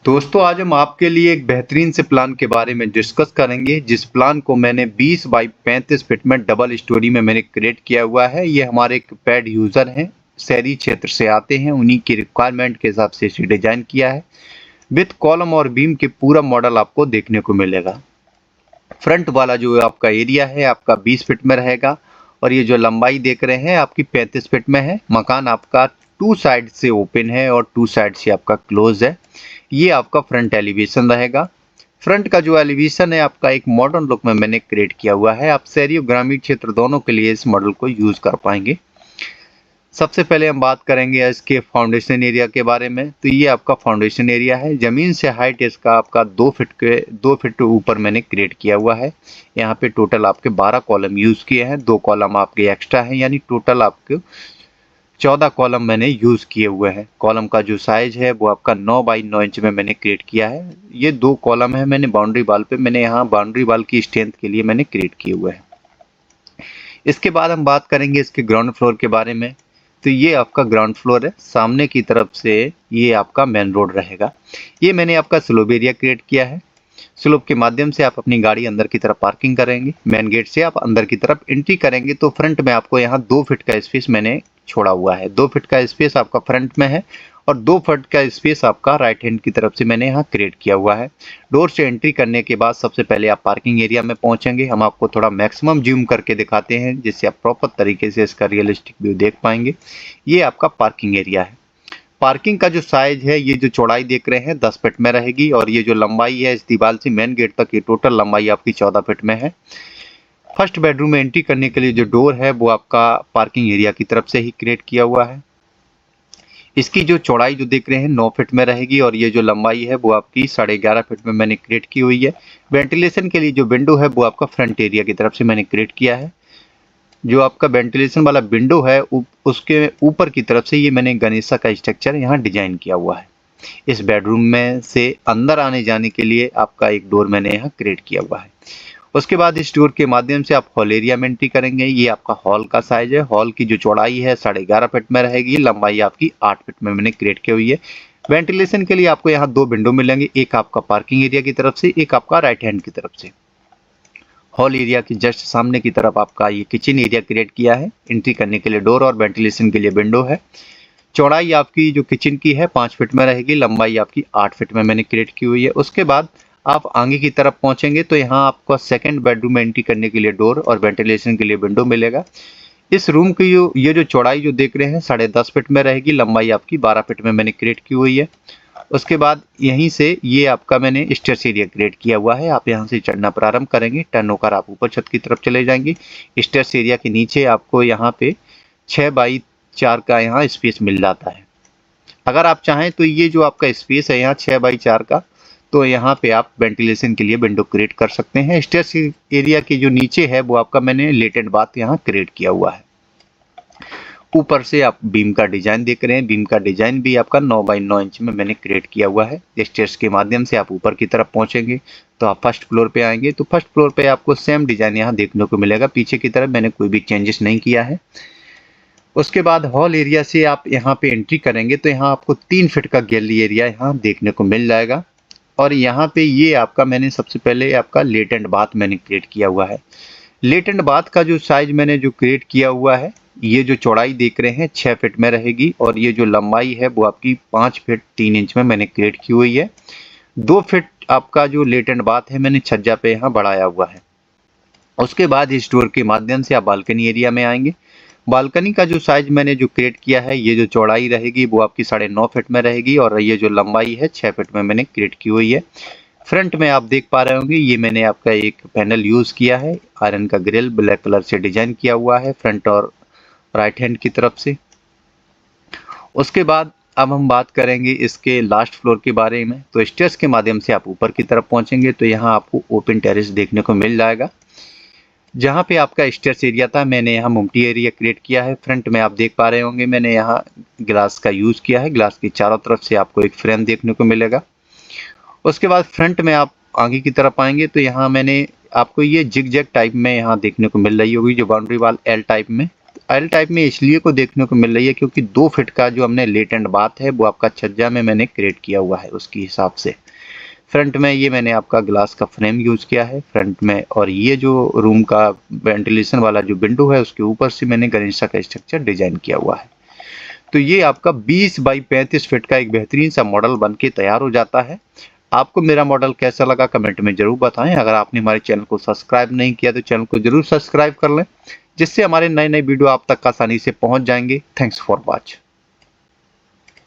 दोस्तों आज हम आपके लिए एक बेहतरीन से प्लान के बारे में डिस्कस करेंगे जिस प्लान को मैंने 20 बाई 35 फीट में डबल स्टोरी में मैंने क्रिएट किया हुआ है। ये हमारे एक पेड यूज़र हैं, शहरी क्षेत्र से आते हैं, उन्हीं की रिक्वायरमेंट के हिसाब से इसे डिज़ाइन किया है। विथ कॉलम और बीम के पूरा मॉडल आपको देखने को मिलेगा। फ्रंट वाला जो आपका एरिया है आपका 20 फीट में रहेगा और ये जो लंबाई देख रहे हैं आपकी 35 फीट में है। मकान आपका 2 साइड से ओपन है और 2 साइड से आपका क्लोज है। ये आपका फ्रंट एलिवेशन रहेगा। फ्रंट का जो एलिवेशन है आपका एक मॉडर्न लुक में मैंने क्रिएट किया हुआ है। आप शहरी और ग्रामीण क्षेत्र दोनों के लिए इस मॉडल को यूज कर पाएंगे। सबसे पहले हम बात करेंगे इसके फाउंडेशन एरिया के बारे में। तो ये आपका फाउंडेशन एरिया है। ज़मीन से हाइट इसका आपका 2 फीट ऊपर मैंने क्रिएट किया हुआ है। यहाँ पे टोटल आपके 12 कॉलम यूज़ किए हैं, 2 कॉलम आपके एक्स्ट्रा हैं, यानी टोटल आपके 14 कॉलम मैंने यूज़ किए हुए हैं। कॉलम का जो साइज है वो आपका 9 बाई 9 इंच में मैंने क्रिएट किया है। ये 2 कॉलम है मैंने बाउंड्री वाल पे, मैंने यहाँ बाउंड्री वाल की स्ट्रेंथ के लिए मैंने क्रिएट किए हुए हैं। इसके बाद हम बात करेंगे इसके ग्राउंड फ्लोर के बारे में। तो ये आपका ग्राउंड फ्लोर है। सामने की तरफ से ये आपका मेन रोड रहेगा। ये मैंने आपका स्लोप एरिया क्रिएट किया है। स्लोप के माध्यम से आप अपनी गाड़ी अंदर की तरफ पार्किंग करेंगे। मेन गेट से आप अंदर की तरफ एंट्री करेंगे तो फ्रंट में आपको यहाँ 2 फीट का स्पेस मैंने छोड़ा हुआ है। 2 फीट का स्पेस आपका फ्रंट में है और 2 फीट का स्पेस आपका राइट हैंड की तरफ से मैंने यहाँ क्रिएट किया हुआ है। डोर से एंट्री करने के बाद सबसे पहले आप पार्किंग एरिया में पहुंचेंगे। हम आपको थोड़ा मैक्सिमम जूम करके दिखाते हैं जिससे आप प्रॉपर तरीके से इसका रियलिस्टिक व्यू देख पाएंगे। ये आपका पार्किंग एरिया है। पार्किंग का जो साइज है, ये जो चौड़ाई देख रहे हैं 10 फीट में रहेगी और ये जो लंबाई है इस दीवार से मेन गेट तक, ये टोटल लंबाई आपकी 14 फीट में है। फर्स्ट बेडरूम में एंट्री करने के लिए जो डोर है वो आपका पार्किंग एरिया की तरफ से ही क्रिएट किया हुआ है। इसकी जो चौड़ाई जो देख रहे हैं 9 फीट में रहेगी और ये जो लंबाई है वो आपकी 11.5 फीट में मैंने क्रिएट की हुई है। वेंटिलेशन के लिए जो विंडो है वो आपका फ्रंट एरिया की तरफ से मैंने क्रिएट किया है। जो आपका वेंटिलेशन वाला विंडो है उसके ऊपर की तरफ से ये मैंने गणेशा का स्ट्रक्चर यहाँ डिजाइन किया हुआ है। इस बेडरूम में से अंदर आने जाने के लिए आपका एक डोर मैंने यहाँ क्रिएट किया हुआ है। उसके बाद इस डोर के माध्यम से आप हॉल एरिया में एंट्री करेंगे। ये आपका हॉल का साइज है। हॉल की जो चौड़ाई है 11.5 फीट में रहेगी, लंबाई आपकी 8 फीट में मैंने क्रिएट की हुई है। वेंटिलेशन के लिए आपको यहाँ 2 विंडो मिलेंगे, एक आपका पार्किंग एरिया की तरफ से, एक आपका राइट हैंड की तरफ से। हॉल एरिया की जस्ट सामने की तरफ आपका ये किचन एरिया क्रिएट किया है। एंट्री करने के लिए डोर और वेंटिलेशन के लिए विंडो है। चौड़ाई आपकी जो किचन की है 5 फीट में रहेगी, लंबाई आपकी 8 फीट में मैंने क्रिएट की हुई है। उसके बाद आप आगे की तरफ पहुंचेंगे तो यहाँ आपको सेकंड बेडरूम में एंट्री करने के लिए डोर और वेंटिलेशन के लिए विंडो मिलेगा। इस रूम की ये जो चौड़ाई जो देख रहे हैं 10.5 फीट में रहेगी, लंबाई आपकी 12 फीट में मैंने क्रिएट की हुई है। उसके बाद यहीं से ये आपका मैंने स्टेयर्स एरिया क्रिएट किया हुआ है। आप यहाँ से चढ़ना प्रारंभ करेंगे, टर्न होकर आप ऊपर छत की तरफ चले जाएंगे। स्टेयर्स एरिया के नीचे आपको यहाँ पे 6 बाई 4 का यहाँ स्पेस मिल जाता है। अगर आप चाहें तो ये जो आपका स्पेस है यहाँ 6 बाई 4 का, तो यहाँ पे आप वेंटिलेशन के लिए विंडो क्रिएट कर सकते हैं। स्टेयर्स एरिया के जो नीचे है वो आपका मैंने लेटेंट बाथ यहाँ क्रिएट किया हुआ है। ऊपर से आप बीम का डिजाइन देख रहे हैं। बीम का डिजाइन भी आपका 9 बाई 9 इंच में मैंने क्रिएट किया हुआ है। स्टेयर्स के माध्यम से आप ऊपर की तरफ पहुंचेंगे तो आप फर्स्ट फ्लोर पे आएंगे तो फर्स्ट फ्लोर पे आपको सेम डिजाइन यहाँ देखने को मिलेगा। पीछे की तरफ मैंने कोई भी चेंजेस नहीं किया है। उसके बाद हॉल एरिया से आप यहाँ पे एंट्री करेंगे तो यहाँ आपको 3 फीट का गैलरी एरिया यहाँ देखने को मिल जाएगा। और यहाँ पे ये आपका मैंने सबसे पहले आपका लेटेंट बाथ मैंने क्रिएट किया हुआ है। लेटेंट बाथ का जो साइज मैंने जो क्रिएट किया हुआ है, ये जो चौड़ाई देख रहे हैं 6 फीट में रहेगी और ये जो लंबाई है वो आपकी 5 फीट 3 इंच में मैंने क्रिएट की हुई है। 2 फीट आपका जो लेटेंट बाथ है मैंने छज्जा पे यहाँ बढ़ाया हुआ है। उसके बाद इस डोर के माध्यम से आप बालकनी एरिया में आएंगे। बालकनी का जो साइज मैंने जो क्रिएट किया है, ये जो चौड़ाई रहेगी वो आपकी 9.5 फीट में रहेगी और ये जो लंबाई है 6 फीट में मैंने क्रिएट की हुई है। फ्रंट में आप देख पा रहे होंगे ये मैंने आपका एक पैनल यूज किया है। आयरन का ग्रिल ब्लैक कलर से डिजाइन किया हुआ है फ्रंट और राइट हैंड की तरफ से। उसके बाद अब हम बात करेंगे इसके लास्ट फ्लोर के बारे में। तो स्टेयर्स के माध्यम से आप ऊपर की तरफ पहुंचेंगे तो यहाँ आपको ओपन टेरेस देखने को मिल जाएगा। जहाँ पे आपका स्टेयर्स एरिया था मैंने यहाँ मुमटी एरिया क्रिएट किया है। फ्रंट में आप देख पा रहे होंगे मैंने यहाँ ग्लास का यूज किया है। ग्लास की चारों तरफ से आपको एक फ्रेम देखने को मिलेगा। उसके बाद फ्रंट में आप आगे की तरफ आएंगे तो यहाँ मैंने आपको ये जिग जैग टाइप में यहाँ देखने को मिल रही होगी जो बाउंड्री वाल एल टाइप में। एल टाइप में इसलिए को देखने को मिल रही है क्योंकि 2 फीट का जो हमने लेट एंड बाथ है वो आपका छज्जा में मैंने क्रिएट किया हुआ है उसके हिसाब से। फ्रंट में ये मैंने आपका ग्लास का फ्रेम यूज़ किया है फ्रंट में, और ये जो रूम का वेंटिलेशन वाला जो विंडो है उसके ऊपर से मैंने गणेशा का स्ट्रक्चर डिजाइन किया हुआ है। तो ये आपका 20 बाई 35 फीट का एक बेहतरीन सा मॉडल बन के तैयार हो जाता है। आपको मेरा मॉडल कैसा लगा कमेंट में जरूर बताएं। अगर आपने हमारे चैनल को सब्सक्राइब नहीं किया तो चैनल को जरूर सब्सक्राइब कर लें, जिससे हमारे नए नए वीडियो आप तक आसानी से पहुंच जाएंगे। Thanks for watch.